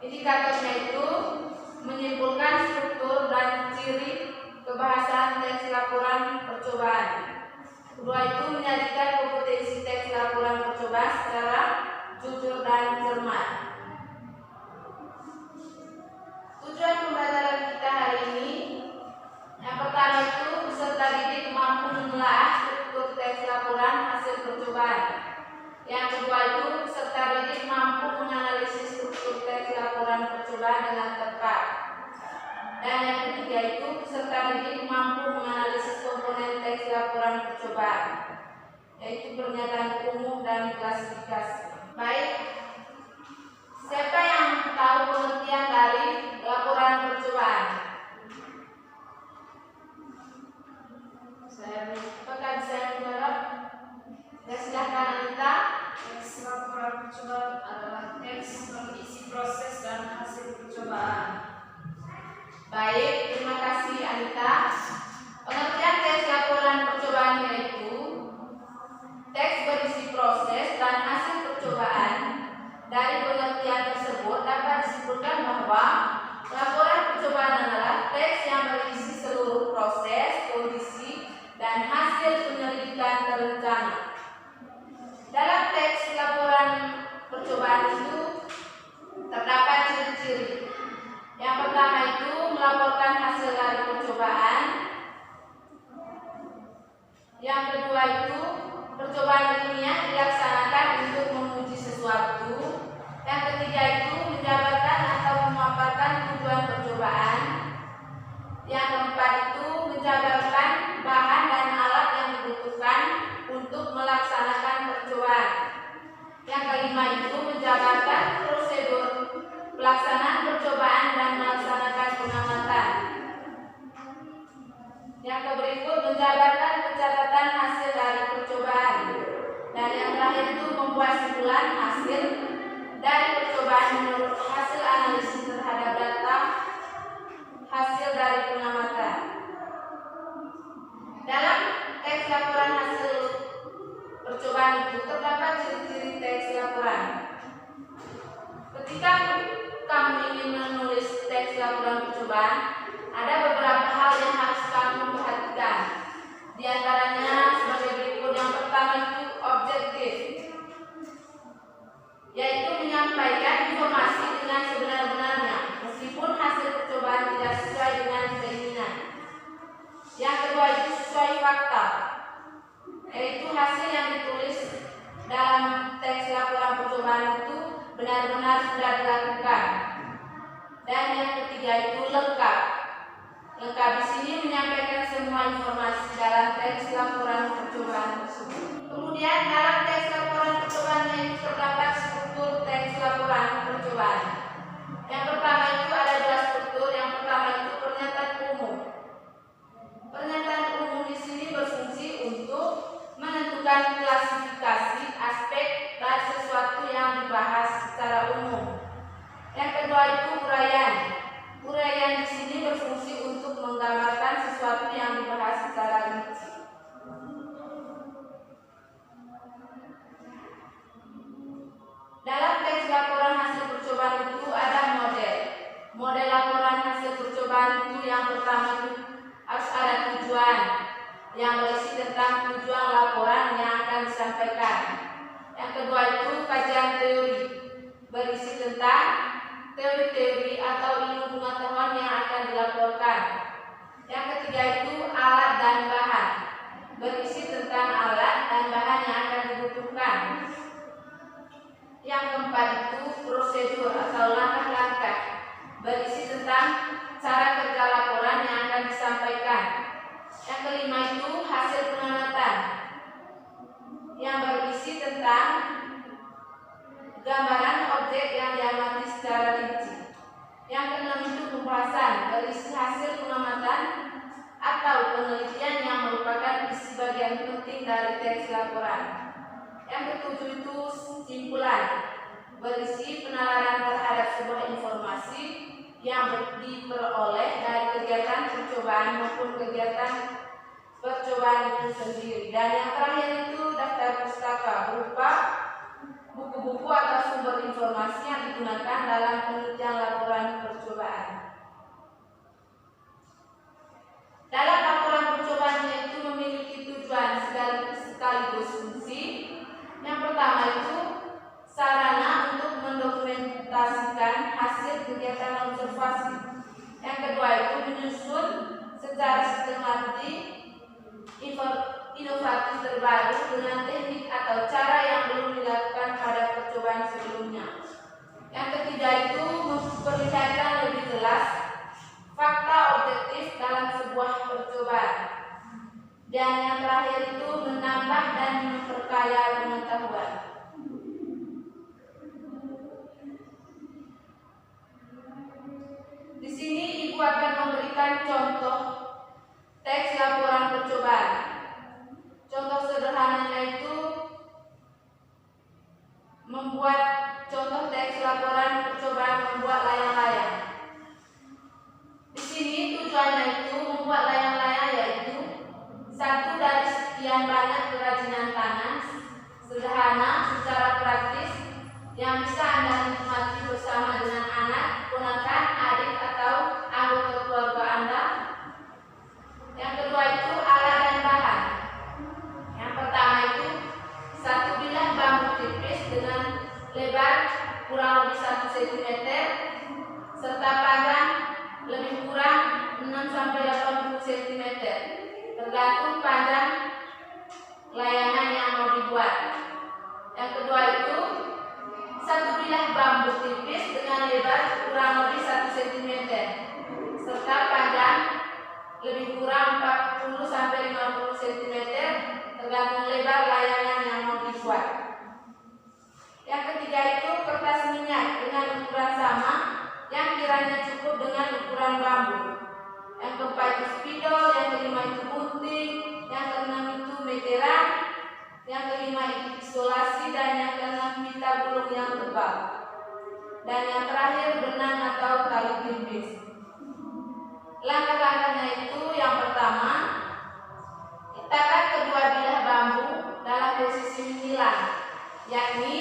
Indikatornya itu menyimpulkan struktur dan ciri kebahasan teks laporan percobaan. Kedua itu menyajikan kompetensi teks laporan percobaan secara jujur dan cermat. Tujuan pembelajaran kita hari ini, yang pertama itu peserta didik mampu menelaah struktur teks laporan hasil percobaan. Yang kedua itu peserta didik mampu menganalisis struktur teks laporan percobaan dengan tepat. Dan yang ketiga itu peserta didik mampu menganalisis komponen teks laporan percobaan, yaitu pernyataan umum dan klasifikasi. Baik, siapa yang tahu pengertian dari laporan percobaan? Apakah saya menjawab? Ya, silakan Anita. Teks laporan percobaan adalah teks berisi proses dan hasil percobaan. Baik, terima kasih Anita. Pengertian teks laporan percobaan yaitu teks berisi proses dan hasil percobaan. Dari pengertian tersebut dapat disimpulkan bahwa laporan percobaan adalah teks yang berisi seluruh proses, kondisi, dan hasil penyelidikan terencana. Dalam teks laporan percobaan itu terdapat ciri-ciri. Yang pertama itu melaporkan hasil dari percobaan. Yang kedua itu percobaan ilmiah dilaksanakan untuk menguji sesuatu. Yang ketiga itu menjabarkan atau memaparkan tujuan percobaan. Yang keempat itu menjabarkan bahan dan alat yang dibutuhkan untuk melaksanakan percobaan. Yang kelima itu menjabarkan prosedur pelaksanaan percobaan dan melaksanakan pengamatan. Yang berikut menjabarkan pencatatan hasil dari percobaan. Dan yang terakhir itu membuat simpulan hasil dari percobaan menurut hasil analisis terhadap data hasil dari pengamatan. Dalam teks laporan hasil percobaan itu terdapat ciri-ciri teks laporan. Ketika kamu ingin menulis teks laporan percobaan, ada beberapa hal yang harus kamu perhatikan. Di antaranya sebagai berikut. Yang pertama itu objektif, yaitu menyampaikan informasi dengan sebenar-benarnya meskipun hasil percobaan tidak sesuai dengan keinginan. Yang kedua itu sesuai fakta, yaitu hasil yang ditulis dalam teks laporan percobaan itu benar-benar sudah dilakukan. Dan yang ketiga itu lengkap. Lengkap di sini menyampaikan semua informasi dalam teks laporan percobaan tersebut. Kemudian dalam teks laporan percobaan itu terdapat struktur teks laporan percobaan. Yang pertama itu ada dua struktur. Yang pertama itu pernyataan umum. Pernyataan umum di sini berfungsi untuk menentukan klasifikasi aspek dari sesuatu yang dibahas secara umum. Yang kedua itu uraian. Uraian di sini berfungsi untuk menggambarkan sesuatu yang dibahas secara rinci. Dalam teks laporan hasil percobaan itu ada model. Model laporan hasil percobaan itu yang pertama itu harus ada tujuan yang berisi tentang tujuan laporan yang akan disampaikan. Yang kedua itu kajian teori, berisi tentang teori-teori atau ilmu pengetahuan yang akan dilaporkan. Yang ketiga itu alat dan bahan, berisi tentang alat dan bahan yang akan dibutuhkan. Yang keempat itu prosedur atau langkah-langkah, berisi tentang cara kerja laporan yang akan disampaikan. Yang kelima itu hasil pengamatan, yang berisi tentang gambaran objek yang diamati secara rinci. Yang keenam itu pembahasan, berisi hasil pengamatan atau penelitian yang merupakan isi bagian penting dari teks laporan. Yang ketujuh itu simpulan, berisi penalaran terhadap sebuah informasi yang diperoleh dari kegiatan percobaan maupun kegiatan percobaan itu sendiri. Dan yang terakhir itu daftar pustaka berupa buku-buku atau sumber informasi informasi yang digunakan dalam penelitian laporan percobaan. Dalam laporan percobaan itu memiliki tujuan sekaligus fungsi. Yang pertama itu sarana untuk mendokumentasikan hasil kegiatan observasi. Yang kedua itu menyusun secara sistematis inovatif terbaru dengan teknik atau cara yang belum dilakukan pada percobaan sebelumnya. Yang ketiga itu memperlihatkan lebih jelas fakta objektif dalam sebuah percobaan. Dan yang terakhir itu menambah dan memperkaya pengetahuan. Di sini Ibu akan memberikan contoh teks laporan percobaan. Contoh sederhananya itu membuat contoh teks laporan percobaan membuat layang-layang. Di sini tujuannya itu membuat layang-layang yaitu satu dari sekian banyak kerajinan tangan sederhana secara praktis yang bisa Anda nikmati bersama dengan anak, ponakan, adik atau anggota keluarga Anda. Yang kedua itu alat dan bahan. Yang pertama itu satu bilah bambu tipis dengan lebar kurang lebih 1 cm serta panjang lebih kurang 6-80 cm tergantung panjang layangan yang mau dibuat. Yang kedua itu satu bilah bambu tipis dengan lebar kurang lebih 1 cm serta panjang lebih kurang 40-50 cm tergantung lebar layangan yang mau dibuat. Yang ketiga itu kertas minyak dengan ukuran sama yang kiranya cukup dengan ukuran bambu. Yang keempat itu spidol, yang kelima itu gunting, yang keenam itu meteran, yang kelima itu isolasi, dan yang keenam pita gulung yang tebal, dan yang terakhir benang atau tali tipis. Langkah-langkahnya itu yang pertama, letakkan kedua bilah bambu dalam posisi menghilang, yakni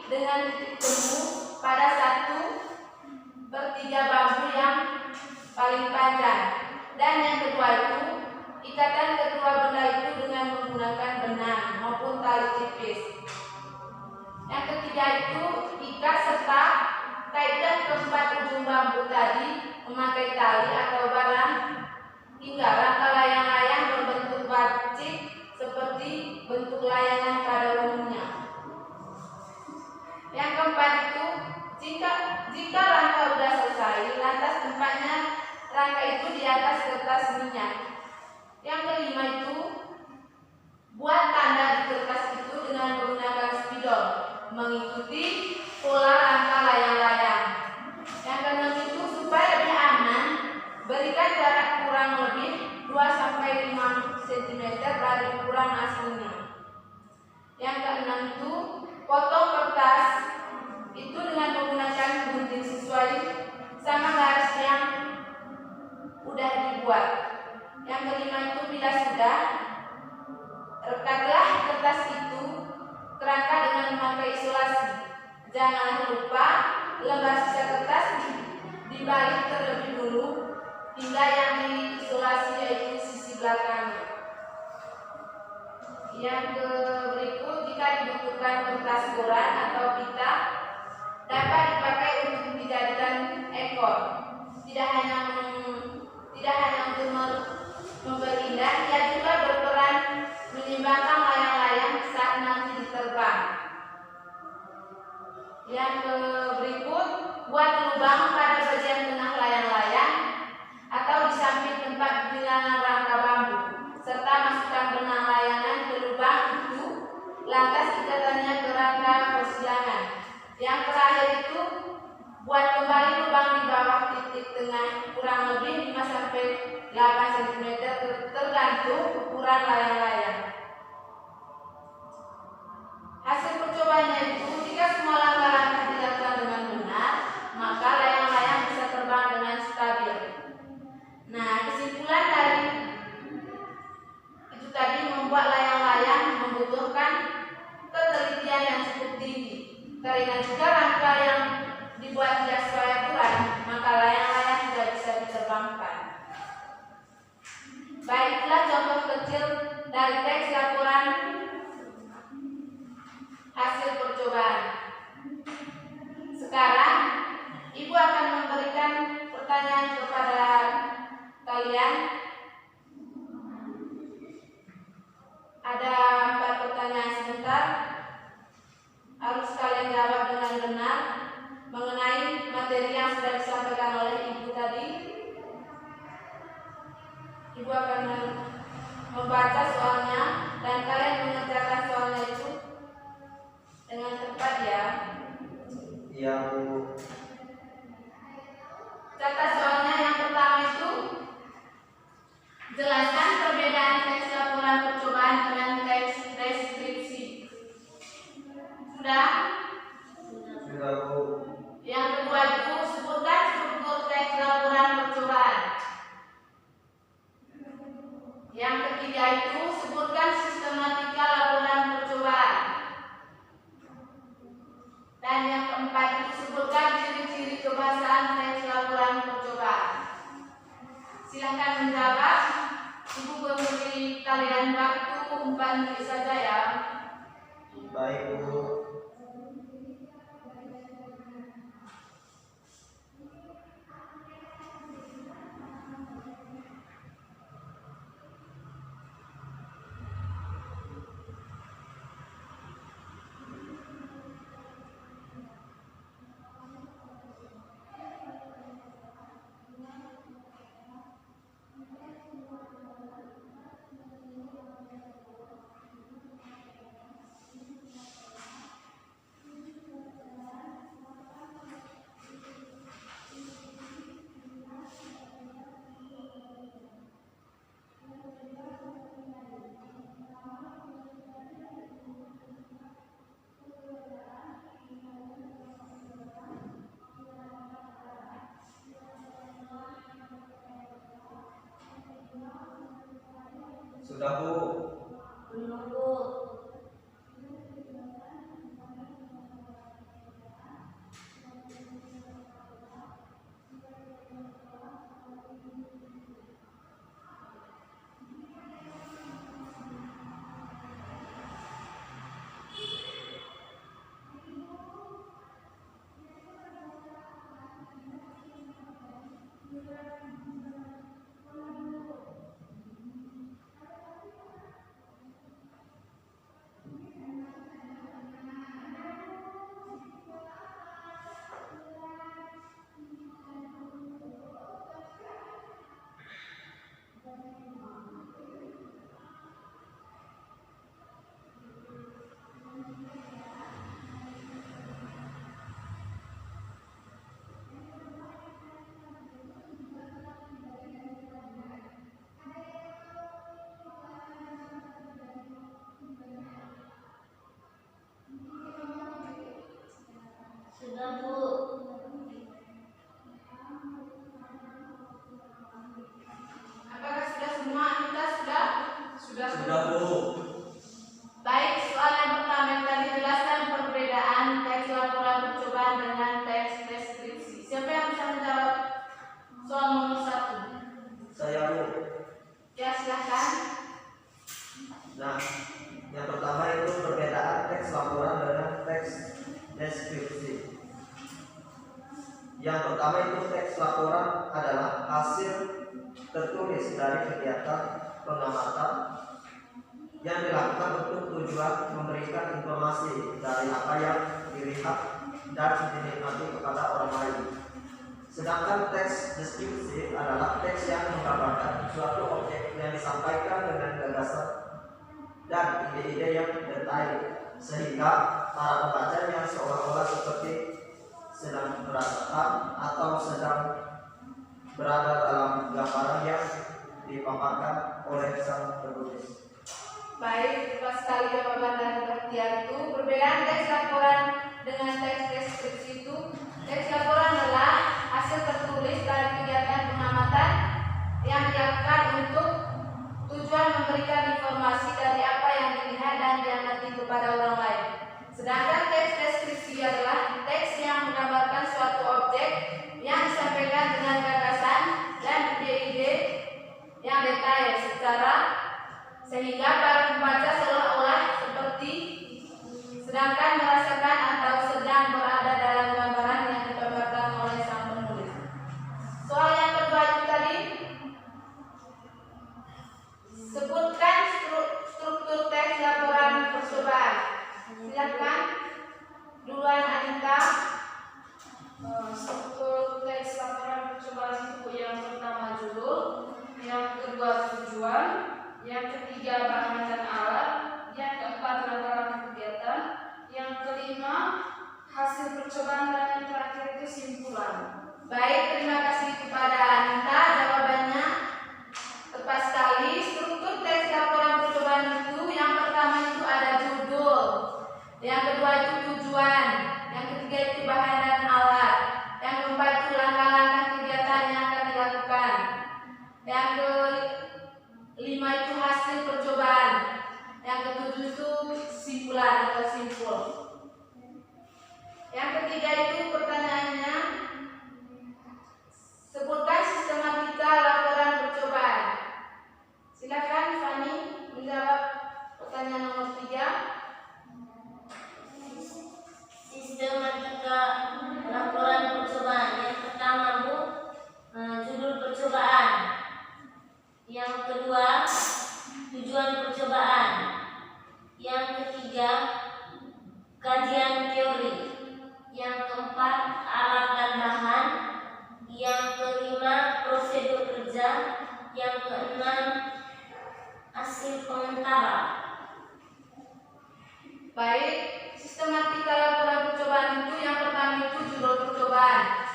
dengan titik temu pada 1/3 bambu yang paling panjang. Dan yang kedua itu ikatan kedua benda itu dengan menggunakan benang maupun tali tipis. Yang ketiga itu ikat serta kaitkan keempat ujung bambu tadi memakai tali atau barang hingga rangka layang-layang berbentuk bacik seperti bentuk layangan pada umumnya. Yang keempat itu jika rangka sudah selesai, lantas tempatnya rangka itu di atas kertas minyak. Yang kelima itu buat tanda di kertas itu dengan menggunakan spidol mengikuti pola rangka layang-layang. Yang keenam itu supaya lebih aman, berikan jarak kurang lebih 2-5 cm dari ukuran aslinya. Yang keenam itu potong kertas itu dengan menggunakan gunting sesuai sama garis yang udah dibuat. Yang kelima itu bila sudah, rekatlah kertas itu kerangka dengan memakai isolasi. Janganlah lupa lembar sisa kertas dibalik terlebih dulu hingga yang diisolasi yaitu sisi belakangnya. Yang berikut, jika dibutuhkan kertas koran atau pita dapat dipakai untuk dijadikan ekor. Tidak hanya untuk memperindah, ia juga berperan menyimbangkan layang-layang saat nanti diterbang. Yang berikut, buat lubang pada bagian tengah layang-layang atau di samping tempat bilangan rangka bambu, serta masukkan benang layangan ke lubang itu, lantas ikatannya ke rangka persilangan. Yang terakhir itu buat kembali lubang di bawah titik tengah kurang lebih 5-8 cm tergantung ukuran layang-layang. Hasil percobaannya itu, jika semua langkah-langkah dilakukan dengan benar, maka layang-layang bisa terbang dengan stabil. Nah, kesimpulan dari itu tadi, membuat layang-layang membutuhkan ketelitian yang cukup tinggi. Karena jika rangka yang dibuat tidak sesuai aturan, maka layang-layang tidak bisa diterbangkan. Baiklah contoh kecil dari teks laporan hasil percobaan. Sekarang, Ibu akan memberikan pertanyaan kepada kalian. Ada 4 pertanyaan sebentar. Harus kalian jawab dengan benar mengenai materi yang sudah disampaikan oleh Ibu tadi. Ibu akan membaca soalnya dan kalian mengerjakan soalnya itu dengan tepat ya. Iya, Bu. Catat soalnya yang pertama itu jelaskan perbedaan teks laporan percobaan dengan teks deskripsi. Sudah? Sudah, Bu. Yang kedua itu sebutkan struktur teks laporan percobaan. Yang ketiga itu sebutkan sistematika laporan percobaan. Dan yang keempat itu sebutkan ciri-ciri kebahasaan teks laporan percobaan. Silakan menjawab. Ibu memberi kalian waktu 4 menit saja ya. Baik, Bu. Sudah, Bu. Belum, Bu. Sudah, Bu. Apakah sudah semua? Kita sudah? Sudah, Bu. Baik, soal yang pertama yang tadi jelaskan perbedaan teks laporan percobaan dengan teks deskripsi. Siapa yang bisa menjawab soal nomor 1? Saya, Bu. Ya, silakan. Nah, yang pertama itu perbedaan teks laporan dengan teks deskripsi. Yang pertama itu teks laporan adalah hasil tertulis dari kegiatan pengamatan yang dilakukan untuk tujuan memberikan informasi dari apa yang dilihat dan dinikmati kepada orang lain. Sedangkan teks deskripsi adalah teks yang menggambarkan suatu objek yang disampaikan dengan gagasan dan ide-ide yang detail, sehingga para pembacanya seolah-olah seperti sedang merasakan atau sedang berada dalam gambaran yang dipaparkan oleh sang penulis. Baik, pas sekali jawaban dan perhatian itu. Perbedaan teks laporan dengan teks deskripsi itu, teks laporan adalah hasil tertulis dari kegiatan pengamatan yang dilakukan untuk tujuan memberikan informasi dari apa yang dilihat dan diamati kepada orang lain. Sedangkan teks deskripsi adalah ketiga itu pertanyaannya, sebutkan sistematika laporan percobaan. Silakan Fani menjawab pertanyaan nomor 3. Sistematika laporan percobaan. Yang pertama Bu, judul percobaan. Yang kedua, tujuan percobaan. Yang ketiga, kajian teori. Yang keempat, alat dan bahan. Yang kelima, prosedur kerja. Yang keenam, hasil pengetara. Baik, sistematika laporan percobaan itu yang pertama itu judul percobaan.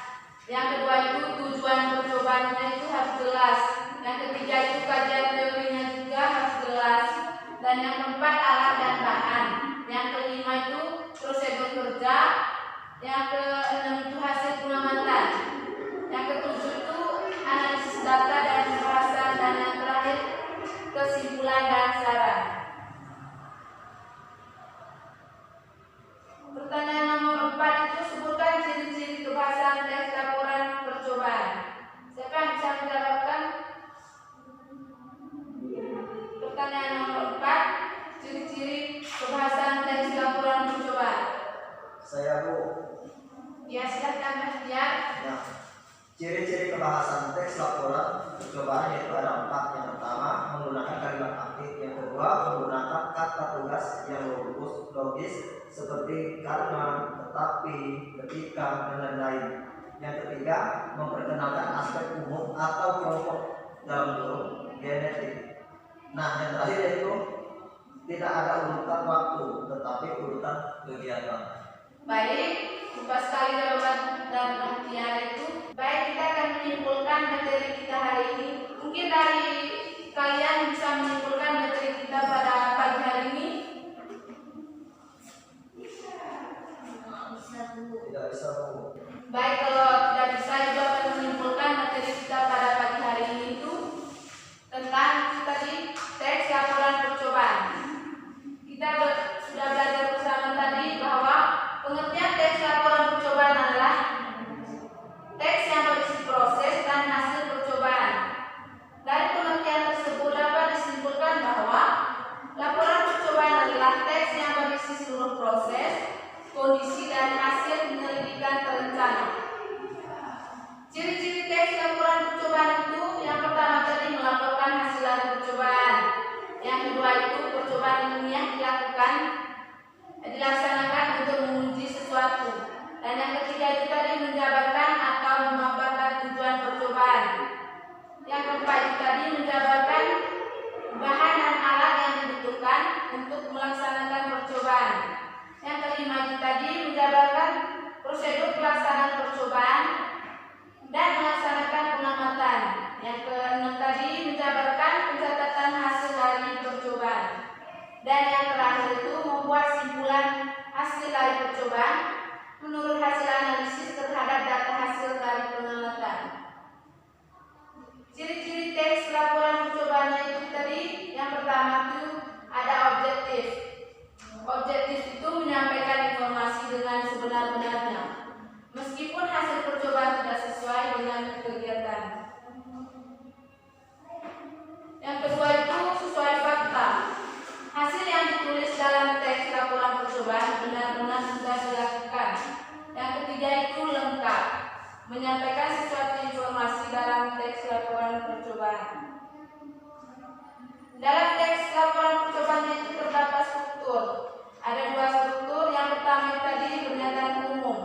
Yang kedua itu tujuan percobaannya itu harus jelas. Yang ketiga itu kajian teorinya juga harus jelas. Dan yang keempat alat dan bahan. Yang kelima itu prosedur kerja. Yang keenam itu hasil pengamatan. Yang ketujuh itu analisis data dan pembahasan. Dan yang terakhir kesimpulan dan saran. Pertanyaan nomor 4 itu sebutkan ciri-ciri kebahasan teks laporan percobaan. Siapa yang bisa menjawabkan? Pertanyaan nomor 4, ciri-ciri kebahasan teks laporan percobaan. Saya Bu. Ya, silakan Mas Dian. Ya. Ciri-ciri kebahasan teks laporan percobaan yaitu ada 4. Yang pertama, menggunakan kalimat aktif. Yang kedua, menggunakan kata tugas yang logis seperti karena, tetapi, ketika, dan lain-lain. Yang ketiga, memperkenalkan aspek umum atau kelompok dalam kurung genetik. Nah, yang terakhir yaitu tidak ada urutan waktu, tetapi urutan kegiatan. Baik, lupa sekali jawaban dan perhatian itu. Baik, kita akan menyimpulkan materi kita hari ini. Mungkin dari kalian bisa menyimpulkan materi kita pada pagi hari ini. Tidak bisa Bu. Baik, kalau tidak bisa juga akan menyimpulkan materi kita pada pagi hari ini itu tentang tadi teks laporan percobaan. Kita sudah belajar bersama tadi bahwa pengertian teks laporan percobaan adalah teks yang berisi proses dan hasil percobaan. Dari pengertian tersebut dapat disimpulkan bahwa laporan percobaan adalah teks yang berisi seluruh proses, kondisi dan hasil penyelidikan terencana. Ciri-ciri teks laporan percobaan itu yang pertama tadi melaporkan hasil dari percobaan. Yang kedua itu percobaan ilmiah dilaksanakan untuk menguji sesuatu. Dan yang ketiga itu tadi menjabarkan atau memaparkan tujuan percobaan. Yang keempat itu tadi menjabarkan bahan dan alat yang dibutuhkan untuk melaksanakan percobaan. Yang kelima itu tadi menjabarkan prosedur pelaksanaan percobaan dan melaksanakan pengamatan. Yang keenam tadi menjabarkan pencatatan hasil dari percobaan. Dan yang terakhir itu membuat simpulan hasil dari percobaan menurut hasil analisis terhadap data hasil dari pengamatan. Ciri-ciri teks laporan percobaannya itu tadi yang pertama itu ada objektif. Objektif itu menyampaikan informasi dengan sebenar-benarnya, meskipun hasil percobaan tidak sesuai dengan kegiatan. Yang kedua itu sesuai fakta. Hasil yang ditulis dalam teks laporan percobaan benar-benar sudah dilakukan. Yang ketiga itu lengkap, menyampaikan sesuatu informasi dalam teks laporan percobaan. Dalam teks laporan percobaan itu terdapat struktur. Ada 2 struktur. Yang pertama itu tadi pernyataan umum.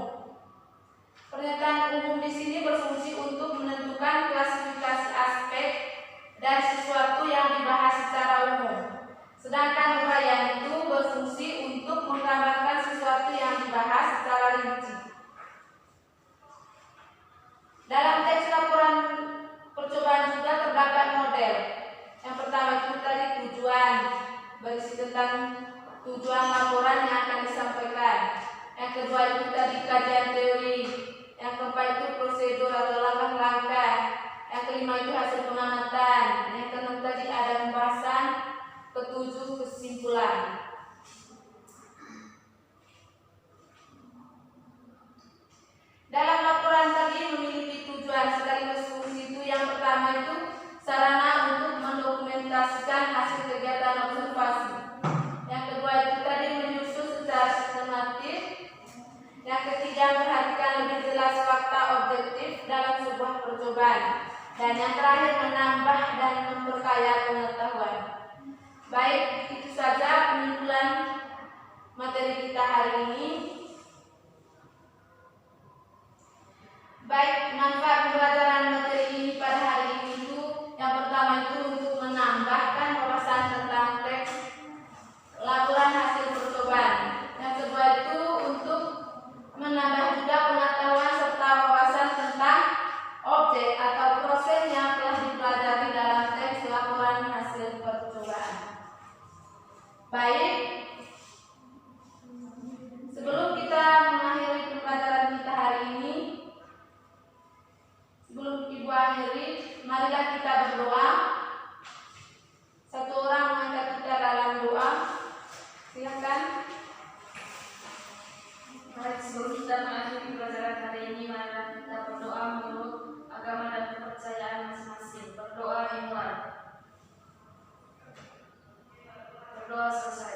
Pernyataan umum di sini berfungsi untuk menentukan klasifikasi aspek dan sesuatu yang dibahas secara umum. Sedangkan uraian itu berfungsi untuk menggambarkan sesuatu yang dibahas secara rinci. Dalam teks laporan percobaan juga terdapat model. Yang pertama itu tadi tujuan, berisi tentang tujuan laporan yang akan disampaikan. Yang kedua itu tadi kajian teori. Yang keempat itu prosedur atau langkah-langkah. Yang kelima itu hasil pengamatan. Yang keenam tadi ada pembahasan. Ketujuh kesimpulan. Dan yang terakhir, menambah dan memperkaya pengetahuan. Baik, itu saja penyimpulan materi kita hari ini. Baik, manfaat pembelajaran materi ini pada hari ini itu yang pertama itu untuk menambahkan wawasan tentang teks laporan hasil percobaan. Yang kedua itu untuk menambah juga pengetahuan serta wawasan tentang objek atau proses yang telah dipelajari dalam teks laporan hasil percobaan. Baik, sebelum kita mengakhiri pembelajaran kita hari ini, sebelum Ibu akhiri, marilah kita berdoa. Satu orang mengangkat kita dalam doa. Silakan. Baik, sebelum kita mengakhiri pelajaran hari ini, marilah kita berdoa menurut agama dan kepercayaan masing-masing. Berdoa dimulai. Berdoa selesai.